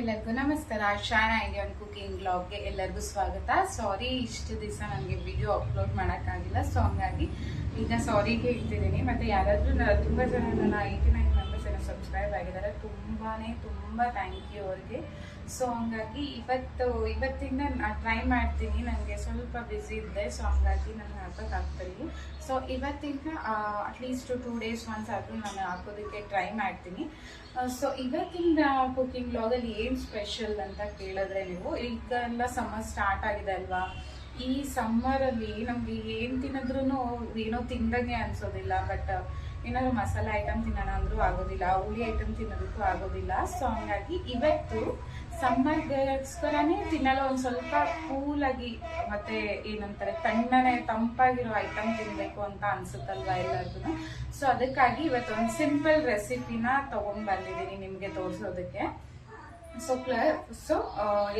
ಎಲ್ಲರಿಗೂ ನಮಸ್ಕಾರ. ಶಾನಾ Indian cooking ಬ್ಲಾಗ್ಗೆ ಎಲ್ಲರಿಗೂ ಸ್ವಾಗತ. ಸಾರಿ, ಇಷ್ಟು ದಿವಸ ನನಗೆ ವಿಡಿಯೋ ಅಪ್ಲೋಡ್ ಮಾಡೋಕ್ಕಾಗಿಲ್ಲ. ಸೊ ಹಂಗಾಗಿ ಈಗ ಸಾರಿಗೆ ಇಟ್ಟಿದ್ದೀನಿ. ಮತ್ತು ಯಾರಾದರೂ ತುಂಬ ಜನ ನನ್ನ 89 ಮೆಂಬರ್ಸ್ ಏನೋ ಸಬ್ಸ್ಕ್ರೈಬ್ ಆಗಿದ್ದಾರೆ. ತುಂಬ ಥ್ಯಾಂಕ್ ಯು ಅವ್ರಿಗೆ. ಸೊ ಹಂಗಾಗಿ ಇವತ್ತಿಂದ ಟ್ರೈ ಮಾಡ್ತೀನಿ. ನನಗೆ ಸ್ವಲ್ಪ ಬ್ಯುಸಿ ಇದೆ, ಸೊ ಹಂಗಾಗಿ ನಾನು ಹಾಕೋಕ್ಕಾಗ್ತಿಲ್ಲ. ಸೊ ಇವತ್ತಿಂದ ಅಟ್ಲೀಸ್ಟ್ 2 days ಒನ್ಸ್ ಆದರೂ ನಾನು ಹಾಕೋದಕ್ಕೆ ಟ್ರೈ ಮಾಡ್ತೀನಿ. ಸೊ ಇವತ್ತಿನ ಕುಕಿಂಗ್ ಬ್ಲಾಗಲ್ಲಿ ಏನು ಸ್ಪೆಷಲ್ ಅಂತ ಕೇಳಿದ್ರೆ, ನೀವು ಈಗ ಎಲ್ಲ ಸಮ್ಮರ್ ಸ್ಟಾರ್ಟ್ ಆಗಿದೆ ಅಲ್ವಾ. ಈ ಸಮ್ಮರಲ್ಲಿ ನಮ್ಗೆ ಏನು ತಿನ್ನದ್ರೂ ಏನೋ ತಿಂದಂಗೆ ಅನ್ಸೋದಿಲ್ಲ. ಬಟ್ ಏನಾದ್ರು ಮಸಾಲೆ ಐಟಮ್ ತಿನ್ನೋಣ ಅಂದ್ರೂ ಆಗೋದಿಲ್ಲ, ಹುಳಿ ಐಟಮ್ ತಿನ್ನೋದಕ್ಕೂ ಆಗೋದಿಲ್ಲ. ಸೊ ಹಂಗಾಗಿ ಇವತ್ತು ಸಮ್ಮರ್ಗೋಸ್ಕರನೇ ತಿನ್ನಲು ಒಂದು ಸ್ವಲ್ಪ ಕೂಲಾಗಿ ಮತ್ತೆ ಏನಂತಾರೆ ತಣ್ಣನೆ ತಂಪಾಗಿರೋ ಐಟಮ್ ತಿನ್ನಬೇಕು ಅಂತ ಅನ್ಸುತ್ತಲ್ವಾ ಎಲ್ಲರಿಗೂ. ಸೊ ಅದಕ್ಕಾಗಿ ಇವತ್ತು ಒಂದು ಸಿಂಪಲ್ ರೆಸಿಪಿನ ಬಂದಿದ್ದೀನಿ ನಿಮಗೆ ತೋರಿಸೋದಕ್ಕೆ. ಸೊ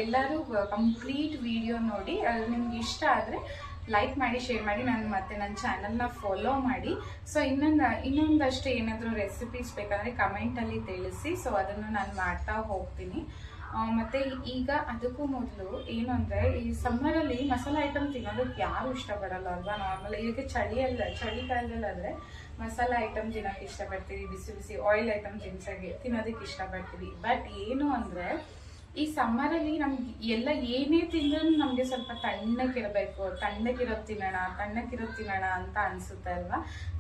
ಎಲ್ಲರೂ ಕಂಪ್ಲೀಟ್ ವಿಡಿಯೋ ನೋಡಿ. ನಿಮ್ಗೆ ಇಷ್ಟ ಆದರೆ ಲೈಕ್ ಮಾಡಿ, ಶೇರ್ ಮಾಡಿ, ಮತ್ತೆ ನನ್ನ ಚಾನಲ್ನ ಫಾಲೋ ಮಾಡಿ. ಸೊ ಇನ್ನೊಂದಷ್ಟು ಏನಾದರೂ ರೆಸಿಪೀಸ್ ಬೇಕಂದರೆ ಕಮೆಂಟಲ್ಲಿ ತಿಳಿಸಿ. ಸೊ ಅದನ್ನು ನಾನು ಮಾಡ್ತಾ ಹೋಗ್ತೀನಿ. ಮತ್ತು ಈಗ ಅದಕ್ಕೂ ಮೊದಲು ಏನು ಅಂದರೆ, ಈ ಸಮ್ಮರಲ್ಲಿ ಮಸಾಲೆ ಐಟಮ್ ತಿನ್ನೋದಕ್ಕೆ ಯಾರು ಇಷ್ಟಪಡಲ್ಲ ಅಲ್ವಾ. ನಾರ್ಮಲ್ ಈಗ ಚಳಿಗಾಲದಲ್ಲಾದರೆ ಮಸಾಲೆ ಐಟಮ್ ತಿನ್ನೋಕ್ಕೆ ಇಷ್ಟಪಡ್ತೀವಿ, ಬಿಸಿ ಬಿಸಿ ಆಯಿಲ್ ಐಟಮ್ ತಿನ್ನೋದಕ್ಕೆ ಇಷ್ಟಪಡ್ತೀವಿ. ಬಟ್ ಏನು ಅಂದರೆ, ಈ ಸಮ್ಮರಲ್ಲಿ ನಮ್ಗೆ ಎಲ್ಲ ಏನೇ ತಿಂದ್ರೂ ನಮಗೆ ಸ್ವಲ್ಪ ತಣ್ಣಗಿರೋದು ತಿನ್ನೋಣ ಅಂತ ಅನಿಸುತ್ತೆ ಅಲ್ವಾ.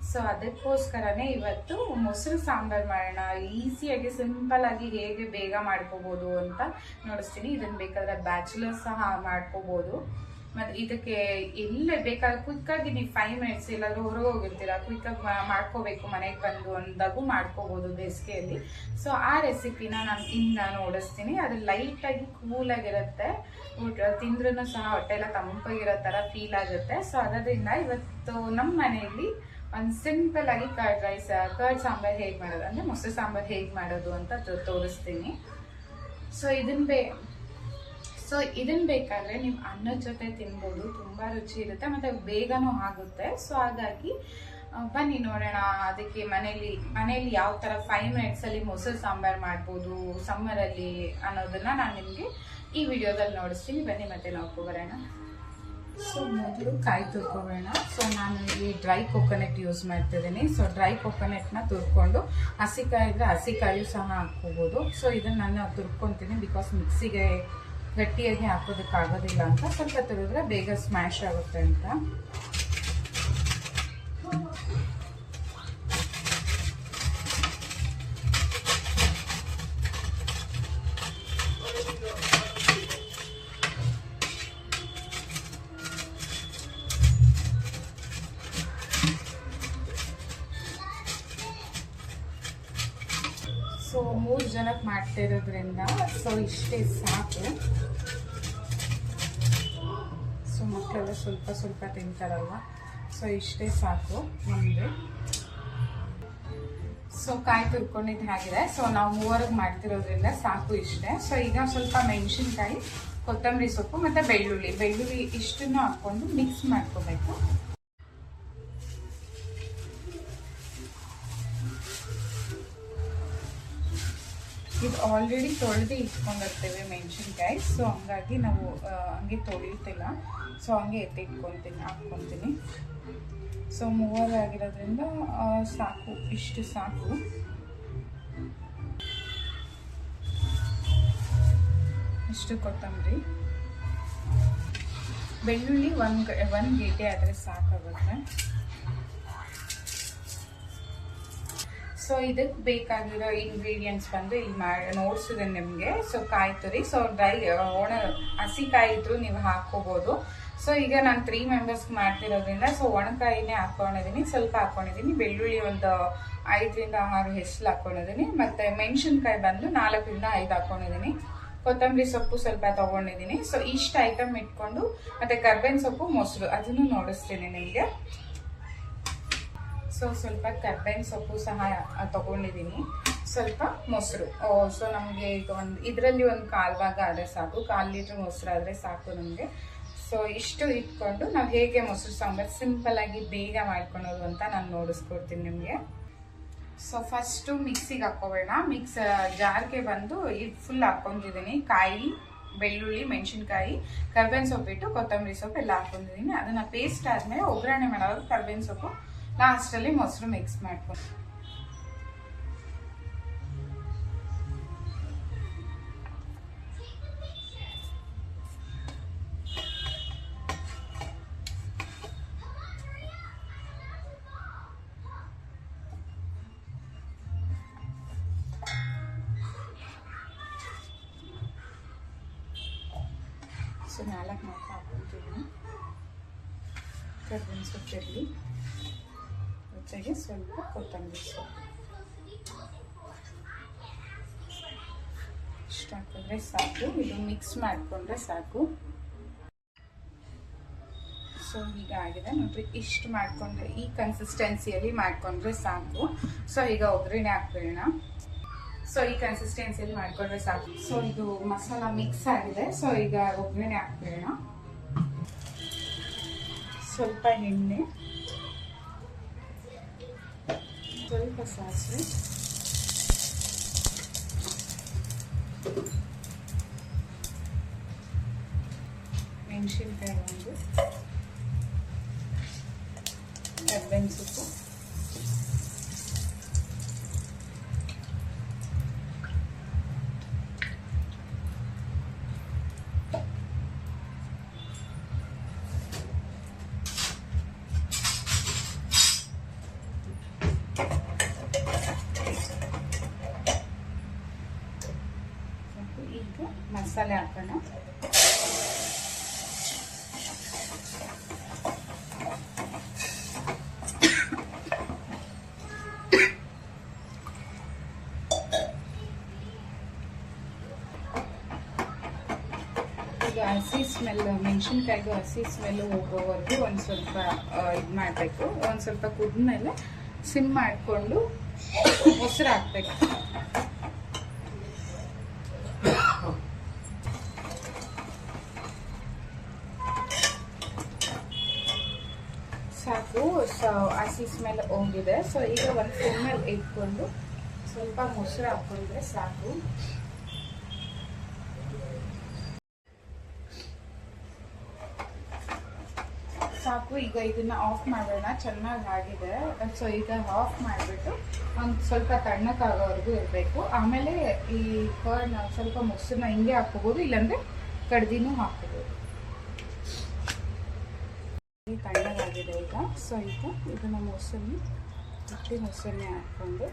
ಸೊ ಅದಕ್ಕೋಸ್ಕರನೇ ಇವತ್ತು ಮೊಸರು ಸಾಂಬಾರು ಮಾಡೋಣ. ಈಸಿಯಾಗಿ ಸಿಂಪಲ್ಲಾಗಿ ಹೇಗೆ ಬೇಗ ಮಾಡ್ಕೋಬೋದು ಅಂತ ನೋಡಿಸ್ತೀನಿ. ಇದನ್ನು ಬೇಕಾದರೆ ಬ್ಯಾಚುಲರ್ಸ್ ಸಹ ಮಾಡ್ಕೋಬೋದು. ಮತ್ತು ಇದಕ್ಕೆ ಎಲ್ಲ ಬೇಕಾದ್ರೆ ಕ್ವಿಕ್ಕಾಗಿ ನೀವು 5 minutes ಎಲ್ಲಾದ್ರೂ ಹೊರಗೆ ಹೋಗಿರ್ತೀರ, ಕ್ವಿಕ್ಕಾಗಿ ಮಾಡ್ಕೋಬೇಕು ಮನೆಗೆ ಬಂದು ಅಂದಾಗೂ ಮಾಡ್ಕೋಬೋದು ಬೇಸಿಗೆಯಲ್ಲಿ. ಸೊ ಆ ರೆಸಿಪಿನ ನಾನು ನೋಡಿಸ್ತೀನಿ. ಅದು ಲೈಟಾಗಿ ಕೂಲಾಗಿರುತ್ತೆ, ತಿಂದ್ರೂ ಸಹ ಹೊಟ್ಟೆ ಎಲ್ಲ ತಂಪಾಗಿರೋ ಥರ ಫೀಲ್ ಆಗುತ್ತೆ. ಸೊ ಅದರಿಂದ ಇವತ್ತು ನಮ್ಮ ಮನೆಯಲ್ಲಿ ಒಂದು ಸಿಂಪಲ್ ಆಗಿ ಕರ್ಡ್ ಸಾಂಬಾರು ಹೇಗೆ ಮಾಡೋದು, ಅಂದರೆ ಮೊಸರು ಸಾಂಬಾರು ಹೇಗೆ ಮಾಡೋದು ಅಂತ ತೋರಿಸ್ತೀನಿ. ಸೊ ಇದನ್ನ ಬೇಕಾದ್ರೆ ನೀವು ಅನ್ನದ ಜೊತೆ ತಿನ್ಬೋದು, ತುಂಬ ರುಚಿ ಇರುತ್ತೆ ಮತ್ತು ಬೇಗನೂ ಆಗುತ್ತೆ. ಸೊ ಹಾಗಾಗಿ ಬನ್ನಿ ನೋಡೋಣ ಅದಕ್ಕೆ ಮನೆಯಲ್ಲಿ ಯಾವ ಥರ 5 minutes ಮೊಸರು ಸಾಂಬಾರು ಮಾಡ್ಬೋದು ಸಮ್ಮರಲ್ಲಿ ಅನ್ನೋದನ್ನ ನಾನು ನಿಮಗೆ ಈ ವಿಡಿಯೋದಲ್ಲಿ ನೋಡಿಸ್ತೀನಿ. ಬನ್ನಿ ಮತ್ತೆ ನೋಡ್ಕೊಬರೋಣ. ಸೊ ಮೊದಲು ಕಾಯಿ ತುರ್ಕೊಬೇಡ. ಸೊ ನಾನು ಇಲ್ಲಿ ಡ್ರೈ ಕೊಕೊನಟ್ ಯೂಸ್ ಮಾಡ್ತಿದ್ದೀನಿ. ಸೊ ಡ್ರೈ ಕೊಕೊನಟ್ನ ತುರ್ಕೊಂಡು, ಹಸಿಕಾಯಿ ಇದ್ರೆ ಹಸಿಕಾಯಿಯೂ ಸಹ ಹಾಕ್ಕೋಬೋದು. ಸೊ ಇದನ್ನು ನಾನು ತುರ್ಕೊತೀನಿ, ಬಿಕಾಸ್ ಮಿಕ್ಸಿಗೆ ಗಟ್ಟಿಯಾಗಿ ಹಾಕೋದಕ್ಕಾಗೋದಿಲ್ಲ ಅಂತ. ಸ್ವಲ್ಪ ತುರಿದ್ರೆ ಬೇಗ ಸ್ಮ್ಯಾಶ್ ಆಗುತ್ತೆ ಅಂತ. ಸೊ 3 ಜನಕ್ಕೆ ಮಾಡ್ತಾ ಇರೋದ್ರಿಂದ ಸೊ ಇಷ್ಟೇ ಸಾಕು. ಸೊ ಮಕ್ಕಳೆಲ್ಲ ಸ್ವಲ್ಪ ತಿಂತಾರಲ್ವ, ಸೊ ಇಷ್ಟೇ ಸಾಕು ನಮಗೆ. ಸೊ ಕಾಯಿ ತುರ್ಕೊಂಡಿದ್ದು ಆಗಿದೆ. ಸೊ ನಾವು 3 ಮಾಡ್ತಿರೋದ್ರಿಂದ ಸಾಕು ಇಷ್ಟೇ. ಸೊ ಈಗ ಸ್ವಲ್ಪ ಮೆಣಸಿನ್ಕಾಯಿ, ಕೊತ್ತಂಬರಿ ಸೊಪ್ಪು ಮತ್ತು ಬೆಳ್ಳುಳ್ಳಿ ಇಷ್ಟನ್ನು ಹಾಕ್ಕೊಂಡು ಮಿಕ್ಸ್ ಮಾಡ್ಕೋಬೇಕು. ಇದು ಆಲ್ರೆಡಿ ತೊಳೆದು ಇಟ್ಕೊಂಡಿರ್ತೇವೆ ಮೆಣಸಿನ್ಕಾಯಿ. ಸೊ ಹಂಗಾಗಿ ನಾವು ಹಂಗೆ ತೊಳಿತಿಲ್ಲ, ಸೊ ಹಂಗೆ ಹಾಕ್ಕೊತೀನಿ. ಸೊ 3 ಆಗಿರೋದ್ರಿಂದ ಸಾಕು, ಇಷ್ಟು ಸಾಕು. ಇಷ್ಟು ಕೊತ್ತಂಬರಿ, ಬೆಳ್ಳುಳ್ಳಿ 1 ಗೇಟೆ ಆದರೆ ಸಾಕಾಗುತ್ತೆ. ಸೊ ಇದಕ್ಕೆ ಬೇಕಾಗಿರೋ ಇಂಗ್ರೀಡಿಯೆಂಟ್ಸ್ ಬಂದು ಇಲ್ಲಿ ನೋಡ್ಸಿದೆ ನಿಮಗೆ. ಸೊ ಕಾಯಿ ತುರಿ, ಸೊ ಹಸಿಕಾಯಿ ಇದ್ರೂ ನೀವು ಹಾಕ್ಕೋಬೋದು. ಸೊ ಈಗ ನಾನು 3 members ಮಾಡ್ತಿರೋದ್ರಿಂದ ಸೊ ಒಣಕಾಯಿನೇ ಹಾಕ್ಕೊಂಡಿದ್ದೀನಿ, ಸ್ವಲ್ಪ ಹಾಕ್ಕೊಂಡಿದ್ದೀನಿ. ಬೆಳ್ಳುಳ್ಳಿ ಒಂದು 5 ರಿಂದ 6 ಹೆಸರು ಹಾಕ್ಕೊಂಡಿದ್ದೀನಿ. ಮತ್ತು ಮೆಣಸಿನ್ಕಾಯಿ ಬಂದು 4 ರಿಂದ 5 ಹಾಕ್ಕೊಂಡಿದ್ದೀನಿ. ಕೊತ್ತಂಬರಿ ಸೊಪ್ಪು ಸ್ವಲ್ಪ ತೊಗೊಂಡಿದ್ದೀನಿ. ಸೊ ಇಷ್ಟು ಐಟಮ್ ಇಟ್ಕೊಂಡು, ಮತ್ತು ಕರ್ಬೇವಿನ ಸೊಪ್ಪು, ಮೊಸರು ಅದನ್ನು ನೋಡಿಸ್ತೀನಿ ನಿಮಗೆ. ಸೊ ಸ್ವಲ್ಪ ಕರ್ಬೇವಿನ ಸೊಪ್ಪು ಸಹ ತೊಗೊಂಡಿದ್ದೀನಿ, ಸ್ವಲ್ಪ ಮೊಸರು. ಸೊ ನಮಗೆ ಈಗ ಇದರಲ್ಲಿ ಒಂದು 1/4 ಭಾಗ ಆದರೆ ಸಾಕು, 1/4 ಲೀಟ್ರ್ ಮೊಸರು ಆದರೆ ಸಾಕು ನಮಗೆ. ಸೊ ಇಷ್ಟು ಇಟ್ಕೊಂಡು ನಾವು ಹೇಗೆ ಮೊಸರು ಸಾಂಬಾರು ಸಿಂಪಲ್ಲಾಗಿ ಬೇಗ ಮಾಡ್ಕೊಳೋದು ಅಂತ ನಾನು ನೋಡಿಸ್ಕೊಡ್ತೀನಿ ನಿಮಗೆ. ಸೊ ಫಸ್ಟು ಮಿಕ್ಸಿಗೆ ಹಾಕೋಬೇಡ. ಜಾರ್ಗೆ ಬಂದು ಇದು ಫುಲ್ ಹಾಕೊಂಡಿದ್ದೀನಿ. ಕಾಯಿ, ಬೆಳ್ಳುಳ್ಳಿ, ಮೆಣಸಿನ್ಕಾಯಿ, ಕರ್ಬೇವಿನ ಸೊಪ್ಪು ಇಟ್ಟು ಕೊತ್ತಂಬರಿ ಸೊಪ್ಪು ಎಲ್ಲ ಹಾಕೊಂಡಿದ್ದೀನಿ. ಅದನ್ನು ಪೇಸ್ಟ್ ಆದಮೇಲೆ ಒಗ್ಗರಣೆ ಮಾಡೋದು ಕರ್ಬೇವಿನ ಸೊಪ್ಪು, ಲಾಸ್ಟಲ್ಲಿ ಮೊಸರು ಮಿಕ್ಸ್ ಮಾಡ್ಕೊಂಡು ಸೊ 4 ಮಾತ್ರ ಹಾಕ್ಕೊತೀನಿ. ಕರ್ಬೇವಿನ ಸೊಪ್ಪಿರಲಿ, ಜೊತೆಗೆ ಸ್ವಲ್ಪ ಕೊತ್ತಂಬರಿ ಸೊಪ್ಪು ಇಷ್ಟು ಹಾಕಿದ್ರೆ ಸಾಕು. ಇದು ಮಿಕ್ಸ್ ಮಾಡಿಕೊಂಡ್ರೆ ಸಾಕು. ಸೊ ಈಗ ಆಗಿದೆ ನೋಡ್ರಿ, ಇಷ್ಟು ಮಾಡಿಕೊಂಡ್ರೆ ಈ ಕನ್ಸಿಸ್ಟೆನ್ಸಿಯಲ್ಲಿ ಮಾಡಿಕೊಂಡ್ರೆ ಸಾಕು. ಸೊ ಈಗ ಒಗ್ಗರಣೆ ಹಾಕ್ಬಿಡೋಣ. ಸೊ ಈ ಕನ್ಸಿಸ್ಟೆನ್ಸಿಯಲ್ಲಿ ಮಾಡ್ಕೊಂಡ್ರೆ ಸಾಕು. ಸೊ ಇದು ಮಸಾಲ ಮಿಕ್ಸ್ ಆಗಿದೆ. ಸೊ ಈಗ ಒಗ್ಗರಣೆ ಹಾಕ್ಬಿಡೋಣ. ಸ್ವಲ್ಪ ಎಣ್ಣೆ, ಸ್ವಲ್ಪ ಸಾಸಿವೆ, ಮೆಣಸಿನ್ಕಾಯಿ ಒಂದು, ಕರ್ಬೇವಿನ ಸೊಪ್ಪು, ಈಗ ಮಸಾಲೆ ಹಾಕೋಣ. ಈಗ ಹಸಿ ಸ್ಮೆಲ್, ಮೆಣಸಿನ್ಕಾಯಿಗೂ ಹಸಿ ಸ್ಮೆಲ್ ಹೋಗೋವರೆಗೂ ಒಂದು ಸ್ವಲ್ಪ ಇದು ಮಾಡಬೇಕು. ಒಂದು ಸ್ವಲ್ಪ ಕುದ್ಮೇಲೆ ಸಿಮ್ ಮಾಡಿಕೊಂಡು ಮೊಸರು ಹಾಕ್ಬೇಕು. ಸಾಕು. ಸೊ ಹಸಿ ಸ್ಮೆಲ್ ಹೋಗಿದೆ. ಸೊ ಈಗ ಒಂದು ಸಿಮ್ಮಲ್ಲಿ ಇಟ್ಕೊಂಡು ಸ್ವಲ್ಪ ಮೊಸರು ಹಾಕ್ಕೊಂಡ್ರೆ ಸಾಕು. ಸಾಕು. ಈಗ ಇದನ್ನ ಆಫ್ ಮಾಡೋಣ. ಚೆನ್ನಾಗಿ ಆಗಿದೆ. ಸೊ ಈಗ ಆಫ್ ಮಾಡಿಬಿಟ್ಟು ಒಂದು ಸ್ವಲ್ಪ ತಣ್ಣಕ್ಕಾಗೋವರೆಗೂ ಇರಬೇಕು. ಆಮೇಲೆ ಈ ಕರ್ಡ್ ಸ್ವಲ್ಪ ಮೊಸರನ್ನ ಹಿಂಗೆ ಹಾಕ್ಕೋಬೋದು, ಇಲ್ಲಾಂದರೆ ಕಡ್ದಿನೂ ಹಾಕ್ಕೋಬೋದು. ತಣ್ಣಗಾಗಿದೆ ಈಗ. ಸೊ ಈಗ ಇದನ್ನು ಮೊಸರನ್ನ ಮೊಸರನ್ನೇ ಹಾಕ್ಕೊಂಡು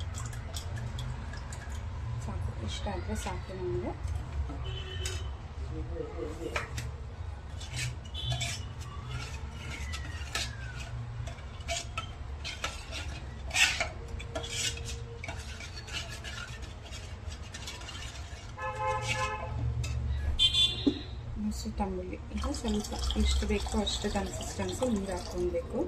ಸಾಕು. ಇಷ್ಟ ಆದರೆ ಸಾಕು ನಮಗೆ. ಮೊಸರು ತಂಬುಳಿ ಇದು ಸ್ವಲ್ಪ ಎಷ್ಟು ಬೇಕೋ ಅಷ್ಟು ಕನ್ಸಿಸ್ಟೆನ್ಸಿ ನೀರು ಹಾಕ್ಕೊಳ್ಬೇಕು.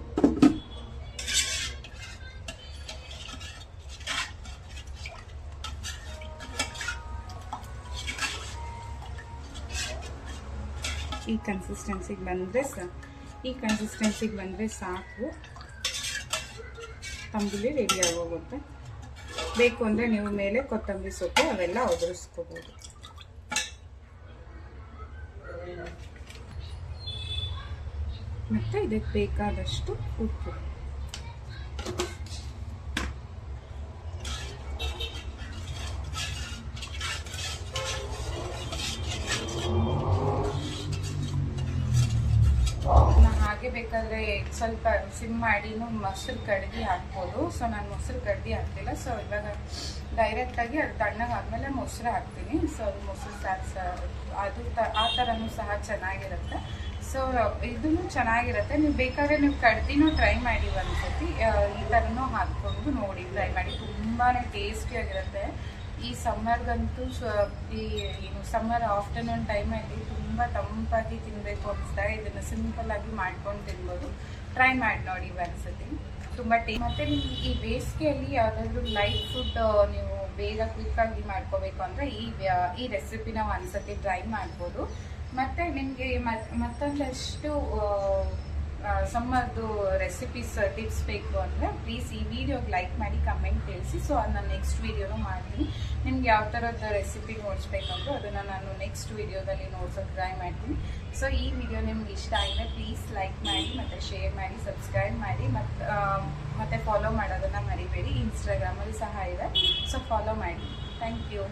ಈ ಕನ್ಸಿಸ್ಟೆನ್ಸಿಗೆ ಬಂದರೆ ಸಾಕು. ತಂಬುಳಿ ರೆಡಿ ಆಗೋಗುತ್ತೆ. ಬೇಕು ಅಂದರೆ ನೀವು ಮೇಲೆ ಕೊತ್ತಂಬರಿ ಸೊಪ್ಪು ಅವೆಲ್ಲ ಒದರಿಸ್ಕೋಬೋದು. ಮತ್ತು ಇದಕ್ಕೆ ಬೇಕಾದಷ್ಟು ಉಪ್ಪು. ಹಾಗೆ ಬೇಕಾದರೆ ಸ್ವಲ್ಪ ಸಿಮ್ ಮಾಡಿನೂ ಮೊಸರು ಕಡ್ದಿ ಹಾಕ್ಬೋದು. ಸೊ ನಾನು ಮೊಸರು ಕಡ್ದಿ ಹಾಕ್ತಿಲ್ಲ. ಸೊ ಇವಾಗ ಡೈರೆಕ್ಟಾಗಿ ಅದು ತಣ್ಣಗಾದ್ಮೇಲೆ ಮೊಸರು ಹಾಕ್ತೀನಿ. ಸೊ ಅದು ಮೊಸರು ಅದು ಆ ಥರನೂ ಸಹ ಚೆನ್ನಾಗಿರುತ್ತೆ. ಸೊ ಇದೂ ಚೆನ್ನಾಗಿರುತ್ತೆ. ನೀವು ಬೇಕಾದರೆ ನೀವು ಕಡ್ದಿನೂ ಟ್ರೈ ಮಾಡಿ ಒಂದ್ಸತಿ. ಈ ಥರನೂ ಹಾಕ್ಕೊಂಡು ನೋಡಿ, ಟ್ರೈ ಮಾಡಿ. ತುಂಬಾ ಟೇಸ್ಟಿಯಾಗಿರುತ್ತೆ. ಈ ಸಮ್ಮರ್ಗಂತೂ ಏನು ಸಮ್ಮರ್ ಆಫ್ಟರ್ನೂನ್ ಟೈಮಲ್ಲಿ ತುಂಬ ತಂಪಾಗಿ ತಿನ್ನಬೇಕು ಅನಿಸ್ತಾರೆ. ಇದನ್ನು ಸಿಂಪಲ್ಲಾಗಿ ಮಾಡ್ಕೊಂಡು ತಿನ್ಬೋದು. ಟ್ರೈ ಮಾಡಿ ನೋಡಿ ಒಂದ್ಸತಿ, ತುಂಬ ಮತ್ತು ನೀವು ಈ ಬೇಸಿಗೆಯಲ್ಲಿ ಯಾವುದಾದ್ರೂ ಲೈಟ್ ಫುಡ್ ನೀವು ಬೇಗ ಕ್ವಿಕ್ಕಾಗಿ ಮಾಡ್ಕೋಬೇಕು ಅಂದರೆ ಈ ರೆಸಿಪಿನ ಒಂದ್ಸತಿ ಟ್ರೈ ಮಾಡ್ಬೋದು. ಮತ್ತು ನಿಮಗೆ ಮತ್ತೊಂದಷ್ಟು ಸಮ್ಮರ್ದು ರೆಸಿಪೀಸ್ ಟಿಪ್ಸ್ ಬೇಕು ಅಂದರೆ ಪ್ಲೀಸ್ ಈ ವಿಡಿಯೋಗೆ ಲೈಕ್ ಮಾಡಿ ಕಮೆಂಟ್ ತಿಳಿಸಿ. ಸೊ ಅದು ನಾನು ನೆಕ್ಸ್ಟ್ ವಿಡಿಯೋನು ಮಾಡ್ತೀನಿ. ನಿಮ್ಗೆ ಯಾವ ಥರದ ರೆಸಿಪಿ ನೋಡಿಸ್ಬೇಕಂದ್ರೂ ಅದನ್ನು ನಾನು ನೆಕ್ಸ್ಟ್ ವಿಡಿಯೋದಲ್ಲಿ ನೋಡ್ಸೋಕೆ ಟ್ರೈ ಮಾಡ್ತೀನಿ. ಸೊ ಈ ವಿಡಿಯೋ ನಿಮ್ಗೆ ಇಷ್ಟ ಆಗಿದೆ ಪ್ಲೀಸ್ ಲೈಕ್ ಮಾಡಿ ಮತ್ತು ಶೇರ್ ಮಾಡಿ, ಸಬ್ಸ್ಕ್ರೈಬ್ ಮಾಡಿ ಮತ್ತು ಫಾಲೋ ಮಾಡೋದನ್ನು ಮರಿಬೇಡಿ. ಇನ್ಸ್ಟಾಗ್ರಾಮಲ್ಲಿ ಸಹ ಇದೆ, ಸೊ ಫಾಲೋ ಮಾಡಿ. Thank you.